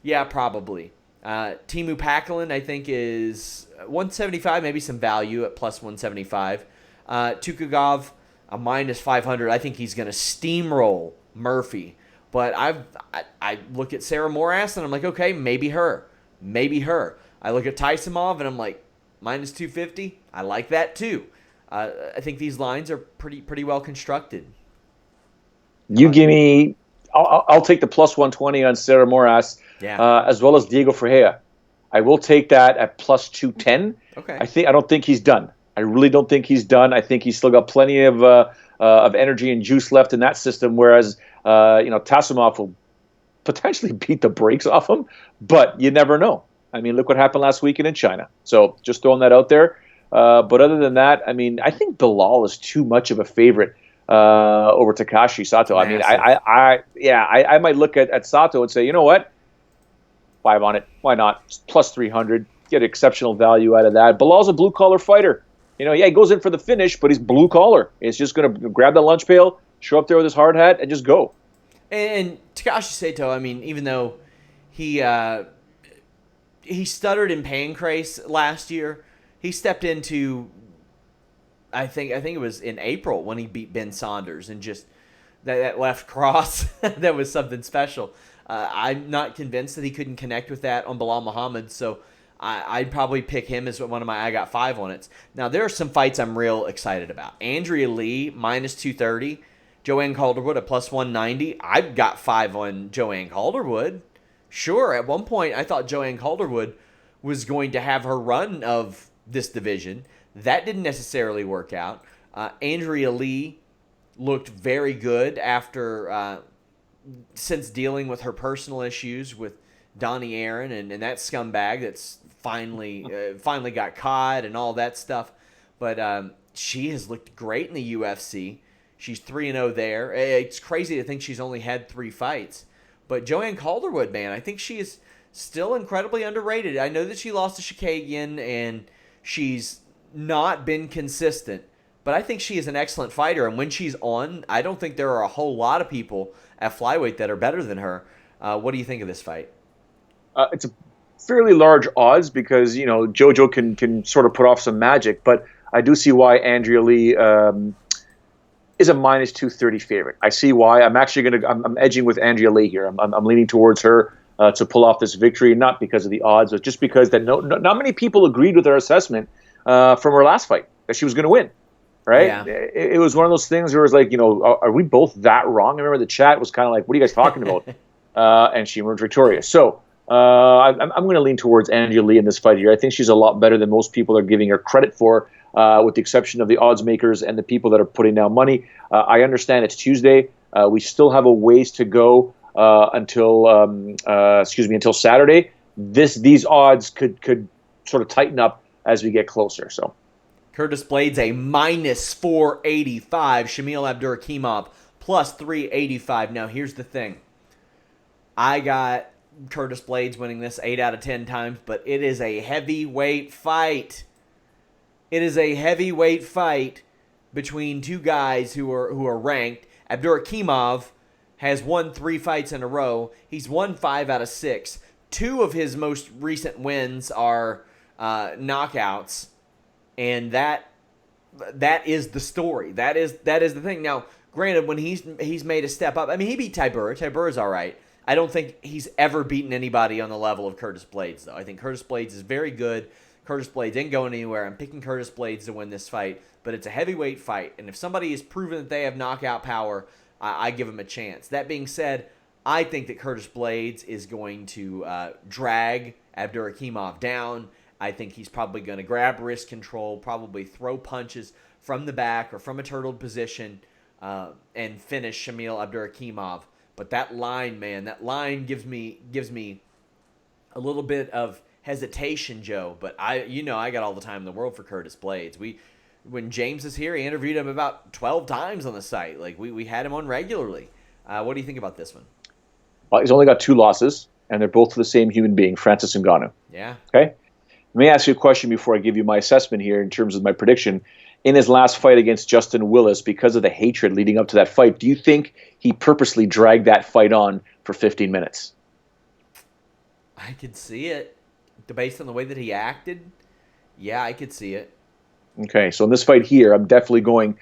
yeah, probably. Timu Pakalin, I think, is 175, maybe some value at plus 175. Tukagov, a minus 500. I think he's going to steamroll Murphy. But I look at Sarah Moras, and I'm like, okay, maybe her. Maybe her. I look at Taisimov, and I'm like, minus 250. I like that, too. I think these lines are pretty well constructed. You give me... I'll take the plus 120 on Sarah Moras, as well as Diego Ferreira. I will take that at plus 210. Okay. I don't think he's done. I really don't think he's done. I think he's still got plenty of energy and juice left in that system. Whereas Tasimov will potentially beat the brakes off him, but you never know. I mean, look what happened last weekend in China. So just throwing that out there. But other than that, I mean, I think Bilal is too much of a favorite over Takashi Sato. I mean, I might look at Sato and say, you know what, 5 on it. Why not? Plus 300. Get exceptional value out of that. Bilal's a blue collar fighter. He goes in for the finish, but he's blue collar. He's just going to grab that lunch pail, show up there with his hard hat, and just go. And Takashi Sato, I mean, even though he stuttered in Pancrase last year, he stepped into, I think it was in April when he beat Ben Saunders, and just that left cross, that was something special. I'm not convinced that he couldn't connect with that on Bilal Muhammad, so I'd probably pick him as one of my I got 5 on it. Now, there are some fights I'm real excited about. Andrea Lee, minus 230. Joanne Calderwood at plus 190. I've got 5 on Joanne Calderwood. Sure, at one point I thought Joanne Calderwood was going to have her run of this division. That didn't necessarily work out. Andrea Lee looked very good after since dealing with her personal issues with Donnie Aaron and that scumbag that's finally got caught and all that stuff. But she has looked great in the UFC. She's 3-0 there. It's crazy to think she's only had 3 fights. But Joanne Calderwood, man, I think she is still incredibly underrated. I know that she lost to Shikagian and she's not been consistent, but I think she is an excellent fighter. And when she's on, I don't think there are a whole lot of people at flyweight that are better than her. What do you think of this fight? It's a fairly large odds because, JoJo can sort of put off some magic, but I do see why Andrea Lee is a minus 230 favorite. I see why. I'm edging with Andrea Lee here. I'm leaning towards her to pull off this victory, not because of the odds, but just because that not many people agreed with her assessment from her last fight that she was going to win. Right? Yeah. It was one of those things where it was like, are we both that wrong? I remember the chat was kind of like, what are you guys talking about? And she emerged victorious. So I'm going to lean towards Andrea Lee in this fight here. I think she's a lot better than most people are giving her credit for, with the exception of the odds makers and the people that are putting down money. I understand it's Tuesday. We still have a ways to go until Saturday. These odds could sort of tighten up as we get closer. So Curtis Blades a minus 485. Shamil Abdurakhimov plus 385. Now here's the thing. I got Curtis Blades winning this 8 out of 10 times, but it is a heavyweight fight. It is a heavyweight fight between two guys who are ranked. Abdurakhimov has won 3 fights in a row. He's won 5 out of 6. 2 of his most recent wins are knockouts, and that is the story. That is the thing. Now, granted, when he's made a step up, I mean, he beat Tybura. Tyburra's all right. I don't think he's ever beaten anybody on the level of Curtis Blades, though. I think Curtis Blades is very good. Curtis Blades ain't going anywhere. I'm picking Curtis Blades to win this fight, but it's a heavyweight fight, and if somebody has proven that they have knockout power, I give them a chance. That being said, I think that Curtis Blades is going to drag Abdurakhimov down. I think he's probably going to grab wrist control, probably throw punches from the back or from a turtled position, and finish Shamil Abdurakhimov. But that line, man, gives me a little bit of hesitation, Joe. But I got all the time in the world for Curtis Blades. When James is here, he interviewed him about 12 times on the site. Like we had him on regularly. What do you think about this one? Well, he's only got 2 losses, and they're both to the same human being, Francis Ngannou. Yeah. Okay. Let me ask you a question before I give you my assessment here in terms of my prediction. In his last fight against Justin Willis, because of the hatred leading up to that fight, do you think he purposely dragged that fight on for 15 minutes? I could see it. Based on the way that he acted, yeah, I could see it. Okay, so in this fight here, I'm definitely going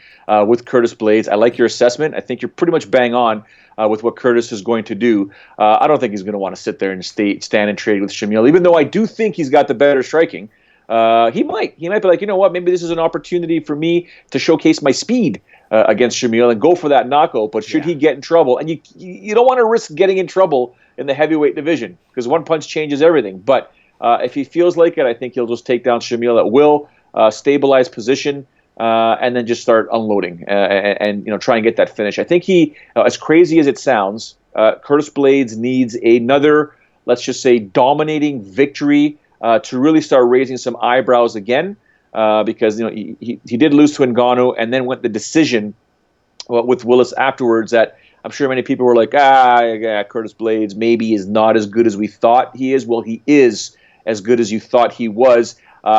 with Curtis Blades. I like your assessment. I think you're pretty much bang on with what Curtis is going to do. I don't think he's going to want to sit there and stand and trade with Shamil, even though I do think he's got the better striking. He might be like, you know what, maybe this is an opportunity for me to showcase my speed against Shamil and go for that knockout. But should he get in trouble, and you don't want to risk getting in trouble in the heavyweight division because one punch changes everything. But if he feels like it, I think he'll just take down Shamil at will, stabilize position, and then just start unloading and try and get that finish. I think he, as crazy as it sounds, Curtis Blades needs another, let's just say, dominating victory to really start raising some eyebrows again, because he did lose to Ngannou and then went the decision with Willis afterwards that I'm sure many people were like, yeah, Curtis Blades maybe is not as good as we thought he is. Well, he is as good as you thought he was.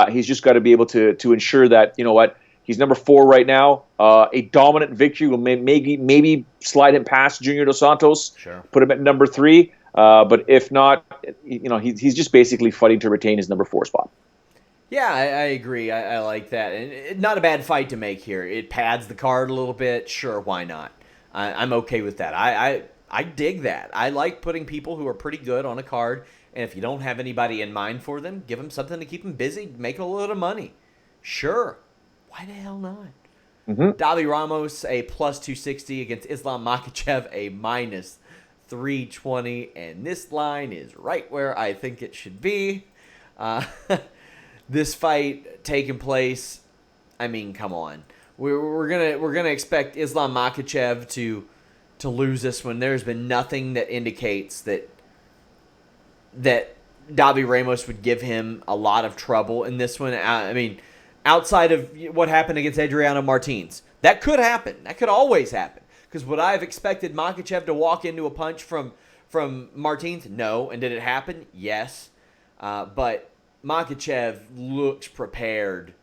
He's just got to be able to ensure that, you know what, he's number 4 right now. A dominant victory will maybe slide him past Junior Dos Santos, Sure. put him at number 3. But if not, he's just basically fighting to retain his number 4 spot. Yeah, I agree. I like that. And not a bad fight to make here. It pads the card a little bit. Sure, why not? I'm okay with that. I dig that. I like putting people who are pretty good on a card, and if you don't have anybody in mind for them, give them something to keep them busy, make a little money. Sure. Why the hell not? Mm-hmm. Davi Ramos, a plus 260 against Islam Makhachev, a minus 320, and this line is right where I think it should be. This fight taking place, I mean, come on. We're gonna expect Islam Makhachev to lose this one. There's been nothing that indicates that Davi Ramos would give him a lot of trouble in this one. I mean, outside of what happened against Adriano Martins, that could happen. That could always happen. Because would I have expected Makhachev to walk into a punch from Martins? No. And did it happen? Yes. But Makhachev looks prepared.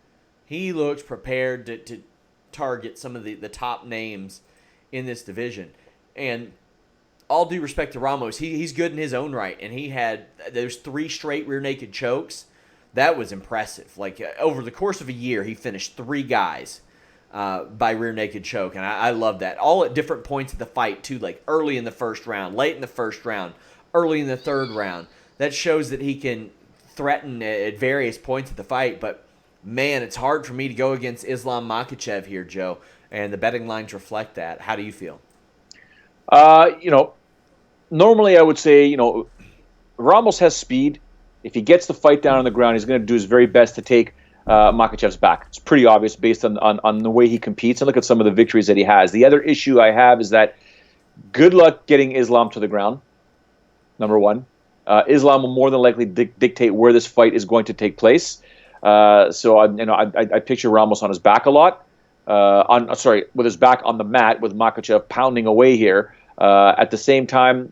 He looks prepared to target some of the top names in this division. And all due respect to Ramos, he's good in his own right. And he had those 3 straight rear naked chokes. That was impressive. Like, over the course of a year, he finished 3 guys by rear naked choke. And I love that. All at different points of the fight, too. Like, early in the first round, late in the first round, early in the third round. That shows that he can threaten at various points of the fight. But, man, it's hard for me to go against Islam Makhachev here, Joe. And the betting lines reflect that. How do you feel? Normally I would say, Ramos has speed. If he gets the fight down on the ground, he's going to do his very best to take Makhachev's back. It's pretty obvious based on the way he competes. And look at some of the victories that he has. The other issue I have is that good luck getting Islam to the ground, number 1. Islam will more than likely dictate where this fight is going to take place. So I picture Ramos on his back a lot. With his back on the mat, with Makhachev pounding away here. At the same time,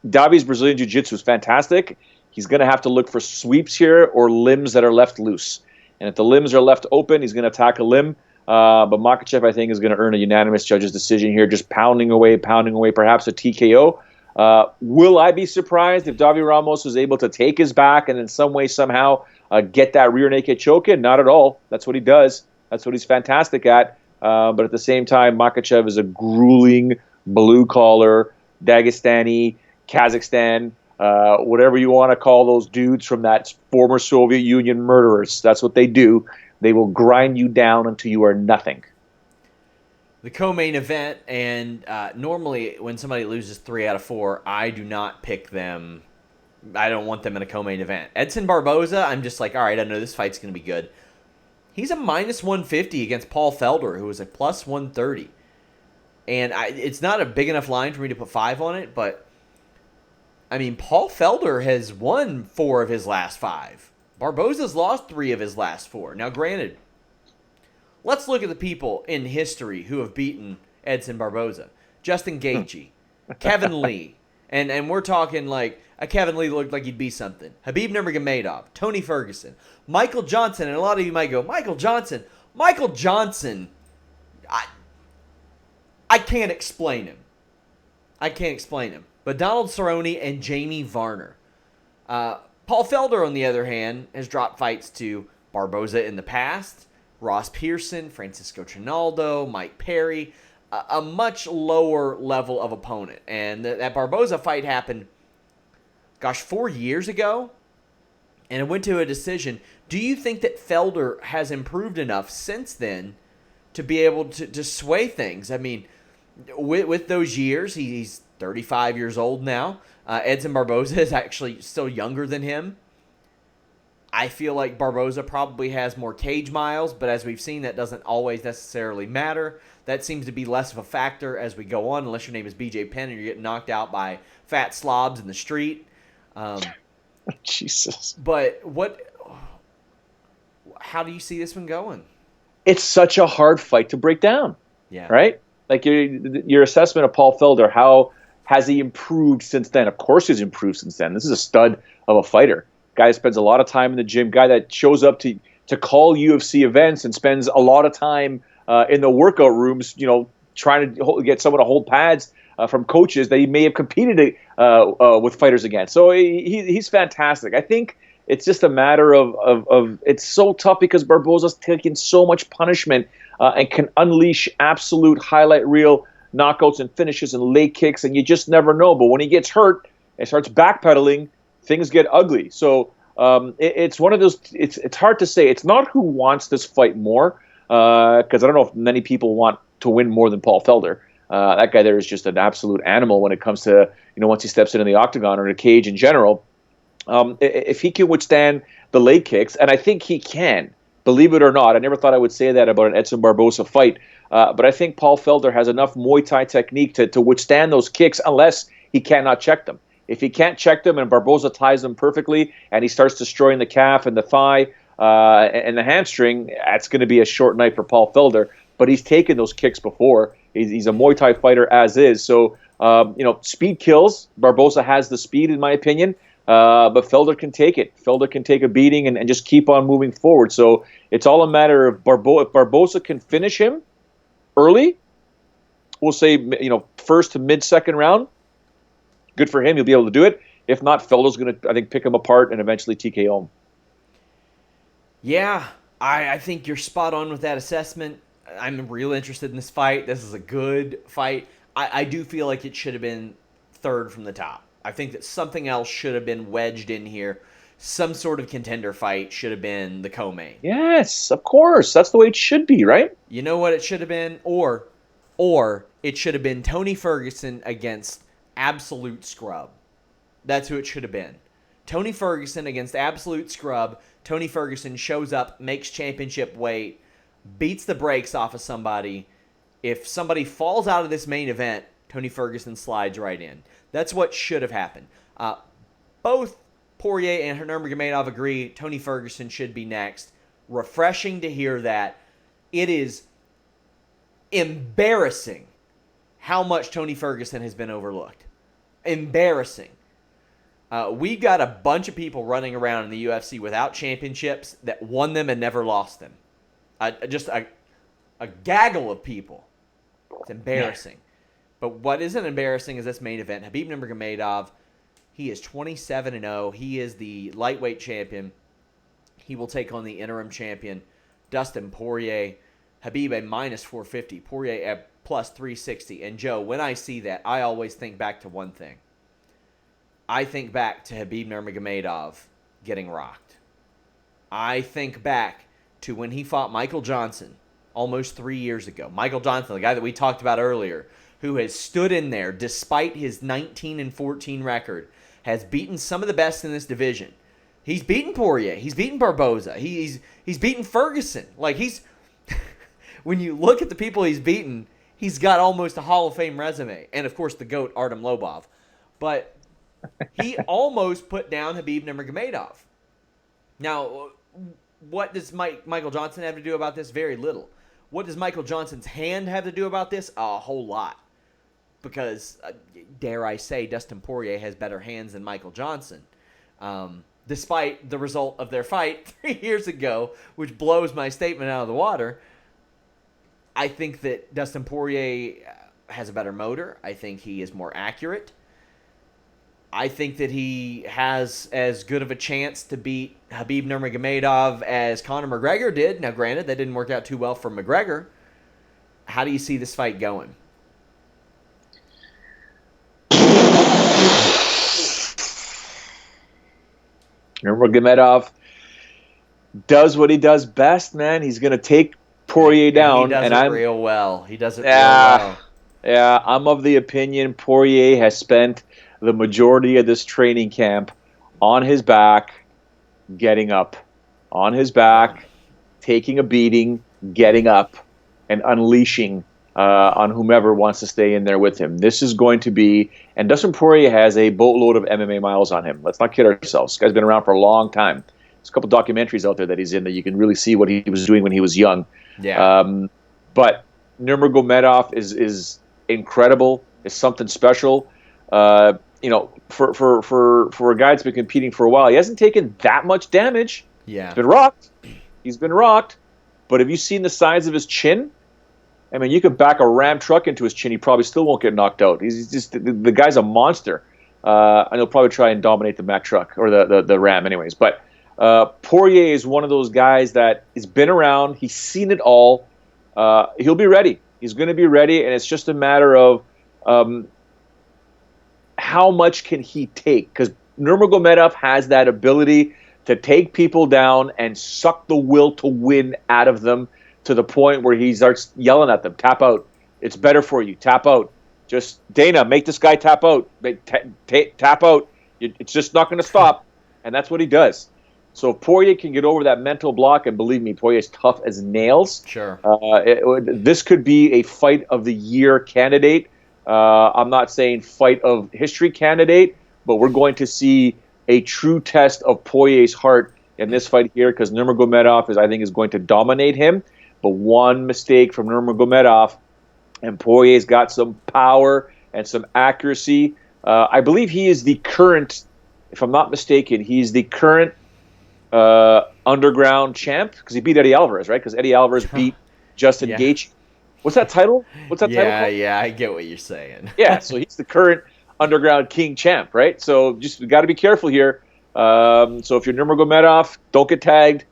Davi's Brazilian Jiu-Jitsu is fantastic. He's going to have to look for sweeps here or limbs that are left loose. And if the limbs are left open, he's going to attack a limb. But Makhachev, I think, is going to earn a unanimous judge's decision here, just pounding away, perhaps a TKO. Will I be surprised if Davi Ramos was able to take his back and in some way, somehow get that rear naked choke in? Not at all. That's what he does. That's what he's fantastic at. But at the same time, Makhachev is a grueling, blue-collar, Dagestani, Kazakhstan, whatever you want to call those dudes from that former Soviet Union murderers. That's what they do. They will grind you down until you are nothing. The co-main event, and normally when somebody loses 3 out of 4, I do not pick them. I don't want them in a co-main event. Edson Barboza, I'm just like, all right, I know this fight's going to be good. He's a minus 150 against Paul Felder, who was a plus 130. And it's not a big enough line for me to put 5 on it, but, I mean, Paul Felder has won 4 of his last 5. Barboza's lost 3 of his last 4. Now, granted, let's look at the people in history who have beaten Edson Barboza. Justin Gaethje, Kevin Lee, and we're talking like a Kevin Lee looked like he'd be something. Khabib Nurmagomedov, Tony Ferguson, Michael Johnson, and a lot of you might go, Michael Johnson. I can't explain him. But Donald Cerrone and Jamie Varner. Paul Felder, on the other hand, has dropped fights to Barboza in the past, Ross Pearson, Francisco Trinaldo, Mike Perry, a much lower level of opponent. And that Barboza fight happened, 4 years ago, and it went to a decision. Do you think that Felder has improved enough since then to be able to sway things? I mean, with those years, he's 35 years old now. Edson Barboza is actually still younger than him. I feel like Barboza probably has more cage miles, but as we've seen, that doesn't always necessarily matter. That seems to be less of a factor as we go on, unless your name is BJ Penn and you're getting knocked out by fat slobs in the street. Jesus. But how do you see this one going? It's such a hard fight to break down. Yeah. right? Like your assessment of Paul Felder, how has he improved since then? Of course he's improved since then. This is a stud of a fighter. Guy that spends a lot of time in the gym, guy that shows up to call UFC events and spends a lot of time in the workout rooms, trying to get someone to hold pads from coaches that he may have competed with fighters against. So he's fantastic. I think it's just a matter of it's so tough because Barboza's taking so much punishment and can unleash absolute highlight reel knockouts and finishes and leg kicks, and you just never know. But when he gets hurt and starts backpedaling, things get ugly. So it's one of those. It's hard to say. It's not who wants this fight more, because I don't know if many people want to win more than Paul Felder. That guy there is just an absolute animal when it comes to once he steps into the octagon or in a cage in general. If he can withstand the leg kicks, and I think he can, believe it or not. I never thought I would say that about an Edson Barboza fight, but I think Paul Felder has enough Muay Thai technique to withstand those kicks unless he cannot check them. If he can't check them and Barboza ties them perfectly and he starts destroying the calf and the thigh and the hamstring, that's going to be a short night for Paul Felder. But he's taken those kicks before. He's a Muay Thai fighter as is. So, speed kills. Barboza has the speed, in my opinion. But Felder can take it. Felder can take a beating and just keep on moving forward. So it's all a matter of if Barboza can finish him early, we'll say, first to mid-second round, good for him. He'll be able to do it. If not, Felder's going to, I think, pick him apart and eventually TKO him. Yeah, I think you're spot on with that assessment. I'm real interested in this fight. This is a good fight. I do feel like it should have been third from the top. I think that something else should have been wedged in here. Some sort of contender fight should have been the co-main. Yes, of course. That's the way it should be, right? You know what it should have been? Or it should have been Tony Ferguson against Absolute Scrub. That's who it should have been. Tony Ferguson against Absolute Scrub. Tony Ferguson shows up, makes championship weight, beats the brakes off of somebody. If somebody falls out of this main event, Tony Ferguson slides right in. That's what should have happened. Both Poirier and Nurmagomedov agree Tony Ferguson should be next. Refreshing to hear that. It is embarrassing how much Tony Ferguson has been overlooked. Embarrassing. We've got a bunch of people running around in the UFC without championships that won them and never lost them. Just a gaggle of people. It's embarrassing. Yeah. But what isn't embarrassing is this main event. Khabib Nurmagomedov, he is 27-0. He is the lightweight champion. He will take on the interim champion, Dustin Poirier. Khabib a minus 450. Poirier at plus 360. And Joe, when I see that, I always think back to one thing. I think back to Khabib Nurmagomedov getting rocked. I think back to when he fought Michael Johnson almost 3 years ago. Michael Johnson, the guy that we talked about earlier, who has stood in there despite his 19-14 record, has beaten some of the best in this division. He's beaten Poirier. He's beaten Barboza. He's beaten Ferguson. Like, he's when you look at the people he's beaten, he's got almost a Hall of Fame resume. And, of course, the GOAT, Artem Lobov. But he almost put down Khabib Nurmagomedov. Now, what does Michael Johnson have to do about this? Very little. What does Michael Johnson's hand have to do about this? A whole lot. Because, dare I say, Dustin Poirier has better hands than Michael Johnson. Despite the result of their fight 3 years ago, which blows my statement out of the water, I think that Dustin Poirier has a better motor. I think he is more accurate. I think that he has as good of a chance to beat Khabib Nurmagomedov as Conor McGregor did. Now, granted, that didn't work out too well for McGregor. How do you see this fight going? Nurmagomedov does what he does best, man. He's going to take Poirier down. He does it real well. He does it real well. Yeah, I'm of the opinion Poirier has spent the majority of this training camp on his back, getting up. On his back, taking a beating, getting up, and unleashing on whomever wants to stay in there with him. This is going to be, and Dustin Poirier has a boatload of MMA miles on him. Let's not kid ourselves. This guy's been around for a long time. There's a couple documentaries out there that he's in that you can really see what he was doing when he was young. Yeah. But Nurmagomedov is incredible. Is something special. For a guy that's been competing for a while, he hasn't taken that much damage. Yeah. He's been rocked. He's been rocked. But have you seen the size of his chin? I mean, you could back a Ram truck into his chin. He probably still won't get knocked out. He's just the guy's a monster. And he'll probably try and dominate the Mack truck or the Ram, anyways. But Poirier is one of those guys that has been around. He's seen it all. He'll be ready. He's going to be ready, and it's just a matter of how much can he take? Because Nurmagomedov has that ability to take people down and suck the will to win out of them to the point where he starts yelling at them, tap out. It's better for you. Tap out. Just, Dana, make this guy tap out. Tap out. It's just not going to stop. And that's what he does. So if Poirier can get over that mental block, and believe me, Poirier's tough as nails. Sure. This could be a fight of the year candidate. I'm not saying fight of history candidate, but we're going to see a true test of Poirier's heart in this fight here, because Nurmagomedov I think is going to dominate him. But one mistake from Nurmagomedov, and Poirier's got some power and some accuracy. I believe he is the current, if I'm not mistaken, he's the current underground champ, because he beat Eddie Alvarez, right? Because Eddie Alvarez beat Justin Gaethje. What's that title? Title called? Yeah, I get what you're saying. Yeah, so he's the current underground king champ, right? So just got to be careful here. So if you're Nurmagomedov, don't get tagged.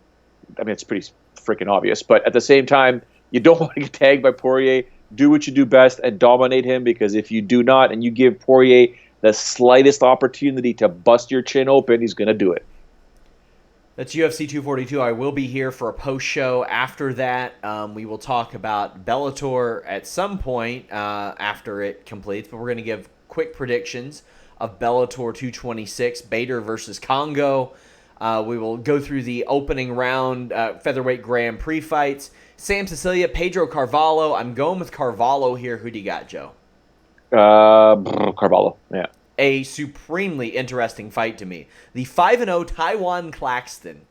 I mean, it's pretty freaking obvious, but at the same time, you don't want to get tagged by Poirier. Do what you do best and dominate him, because if you do not and you give Poirier the slightest opportunity to bust your chin open, he's going to do it. That's UFC 242. I will be here for a post-show after that. We will talk about Bellator at some point after it completes, but we're going to give quick predictions of Bellator 226, Bader versus Congo. We will go through the opening round featherweight Grand Prix fights. Sam Cecilia, Pedro Carvalho. I'm going with Carvalho here. Who do you got, Joe? Carvalho, yeah. A supremely interesting fight to me. The 5-0 Taiwan Claxton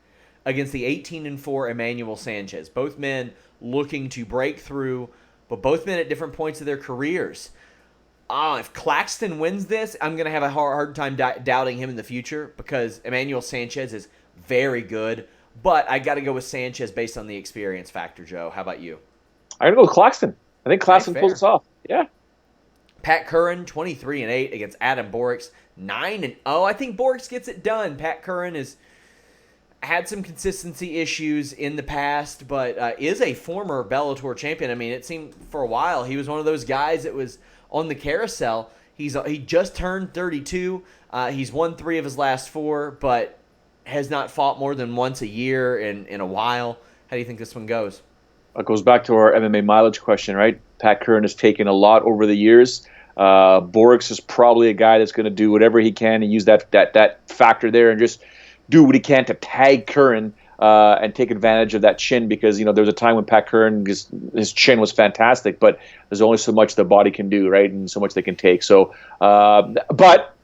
against the 18-4 Emmanuel Sanchez. Both men looking to break through, but both men at different points of their careers. If Claxton wins this, I'm going to have a hard time doubting him in the future, because Emmanuel Sanchez is very good. But I got to go with Sanchez based on the experience factor, Joe. How about you? I'm going to go with Claxton. I think Claxton pulls this off. Yeah. Pat Curran, 23-8 against Adam Borix, 9-0. I think Borix gets it done. Pat Curran has had some consistency issues in the past, but is a former Bellator champion. I mean, it seemed for a while he was one of those guys that was on the carousel. He just turned 32. He's won 3 of his last 4, but has not fought more than once a year in a while. How do you think this one goes? It goes back to our MMA mileage question, right? Pat Curran has taken a lot over the years. Borix is probably a guy that's going to do whatever he can and use that factor there and just do what he can to tag Curran and take advantage of that chin, because there was a time when Pat Curran, his chin was fantastic, but there's only so much the body can do, right, and so much they can take. So, but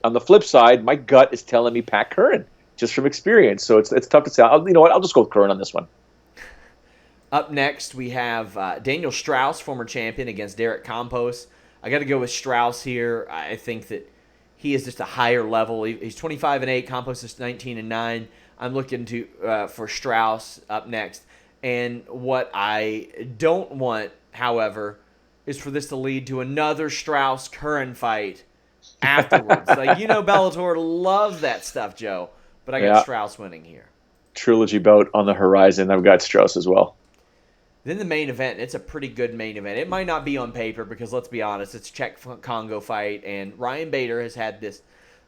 on the flip side, my gut is telling me Pat Curran, just from experience. So it's tough to say. You know what? I'll just go with Curran on this one. Up next, we have Daniel Strauss, former champion, against Derek Campos. I got to go with Strauss here. I think that he is just a higher level. He's 25-8. Campos is 19-9. I'm looking for Strauss up next. And what I don't want, however, is for this to lead to another Strauss-Curran fight afterwards. Bellator loves that stuff, Joe. But I got Strauss winning here. Trilogy bout on the horizon. I've got Strauss as well. Then the main event, it's a pretty good main event. It might not be on paper because, let's be honest, it's a Czech-Congo fight, and Ryan Bader has had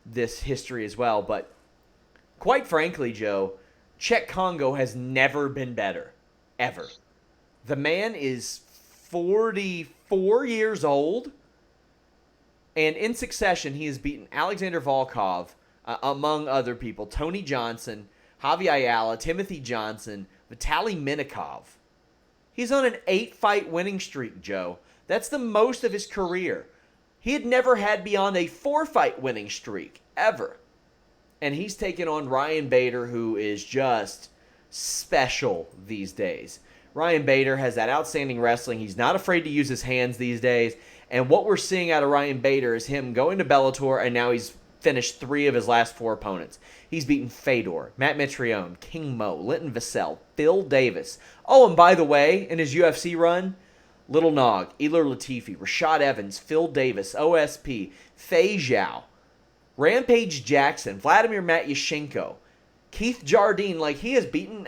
this history as well. But quite frankly, Joe, Czech-Congo has never been better, ever. The man is 44 years old, and in succession, he has beaten Alexander Volkov, among other people, Tony Johnson, Javi Ayala, Timothy Johnson, Vitaly Minikov. He's on an 8-fight winning streak, Joe. That's the most of his career. He had never had beyond a 4-fight winning streak, ever. And he's taken on Ryan Bader, who is just special these days. Ryan Bader has that outstanding wrestling. He's not afraid to use his hands these days. And what we're seeing out of Ryan Bader is him going to Bellator, and now he's finished 3 of his last 4 opponents. He's beaten Fedor, Matt Mitrione, King Mo, Linton Vassell, Phil Davis. Oh, and by the way, in his UFC run, Little Nog, Elir Latifi, Rashad Evans, Phil Davis, OSP, Fei Zhao, Rampage Jackson, Vladimir Matyushenko, Keith Jardine. Like, he has beaten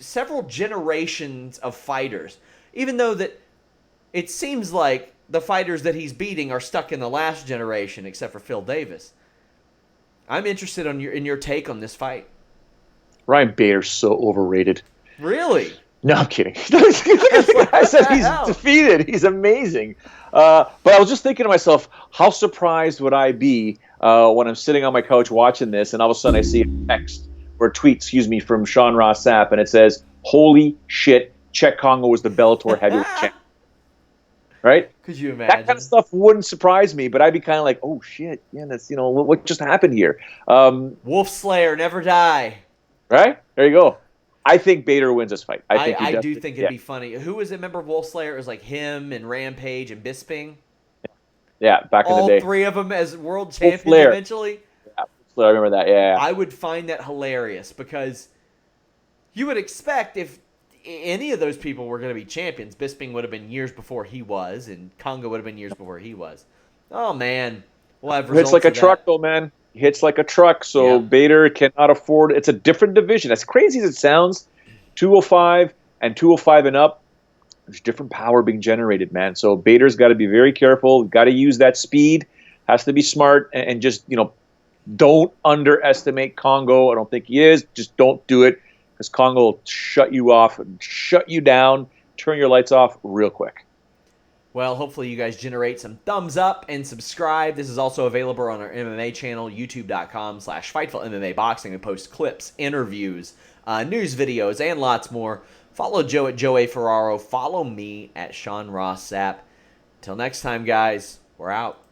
several generations of fighters, even though that it seems like the fighters that he's beating are stuck in the last generation, except for Phil Davis. I'm interested in your take on this fight. Ryan Bader's so overrated. Really? No, I'm kidding. I said he's defeated. He's amazing. But I was just thinking to myself, how surprised would I be when I'm sitting on my couch watching this, and all of a sudden I see a text or a tweet, from Sean Ross Sapp, and it says, "Holy shit, Czech Congo was the Bellator heavyweight champion." Right? Could you imagine? That kind of stuff wouldn't surprise me, but I'd be kind of like, oh shit, yeah, that's, what just happened here. Wolf Slayer, never die. Right? There you go. I think Bader wins this fight. I do think it'd be funny. Who was it? Remember Wolf Slayer? It was like him and Rampage and Bisping. Yeah, back in the day. All 3 of them as world champions eventually. Yeah, I remember that. Yeah. I would find that hilarious because you would expect if any of those people were going to be champions, Bisping would have been years before he was, and Congo would have been years before he was. Oh, man. We'll have results. Hits like a truck, though, man. Hits like a truck, so Bader cannot afford. It's a different division. As crazy as it sounds, 205 and 205 and up, there's different power being generated, man. So Bader's got to be very careful. Got to use that speed. Has to be smart and just, don't underestimate Congo. I don't think he is. Just don't do it, because Congo will shut you off and shut you down, turn your lights off real quick. Well, hopefully you guys generate some thumbs up and subscribe. This is also available on our MMA channel, youtube.com/Fightful MMA Boxing. We post clips, interviews, news videos, and lots more. Follow Joe at Joe A. Ferraro. Follow me at Sean Ross Sapp. Until next time, guys, we're out.